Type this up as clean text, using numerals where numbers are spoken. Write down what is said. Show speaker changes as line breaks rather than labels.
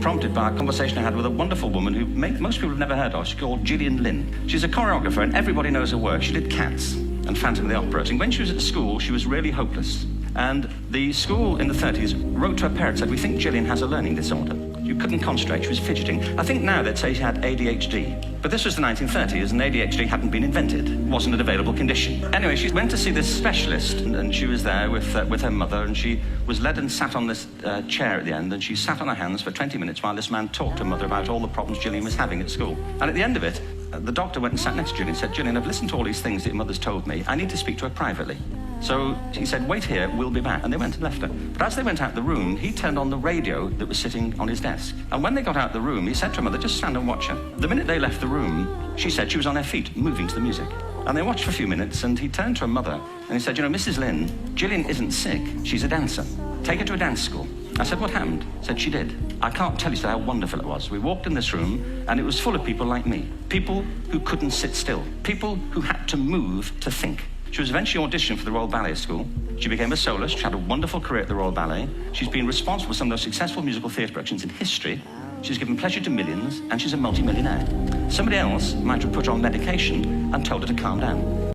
prompted by a conversation I had with a wonderful woman who most people have never heard of. She's called Gillian Lynn. She's a choreographer, and everybody knows her work. She did Cats and Phantom of the Opera. And when she was at school, she was really hopeless. And the school in the 30s wrote to her parents and said, we think Gillian has a learning disorder. You couldn't concentrate, she was fidgeting. I think now they'd say she had ADHD. But this was the 1930s, and ADHD hadn't been invented. It wasn't an available condition. Anyway, she went to see this specialist, and she was there with her mother, and she was led and sat on this chair at the end, and she sat on her hands for 20 minutes while this man talked to her mother about all the problems Gillian was having at school. And at the end of it, the doctor went and sat next to Gillian and said, Gillian, I've listened to all these things that your mother's told me. I need to speak to her privately. So he said, wait here, we'll be back. And they went and left her. But as they went out the room, he turned on the radio that was sitting on his desk. And when they got out the room, he said to her mother, just stand and watch her. The minute they left the room, she said she was on her feet, moving to the music. And they watched for a few minutes, and he turned to her mother, and he said, you know, Mrs. Lynn, Gillian isn't sick, she's a dancer. Take her to a dance school. I said, what happened? Said, she did. I can't tell you how wonderful it was. We walked in this room, and it was full of people like me. People who couldn't sit still. People who had to move to think. She was eventually auditioned for the Royal Ballet School. She became a soloist. She had a wonderful career at the Royal Ballet. She's been responsible for some of the most successful musical theatre productions in history. She's given pleasure to millions, and she's a multi-millionaire. Somebody else might have put her on medication and told her to calm down.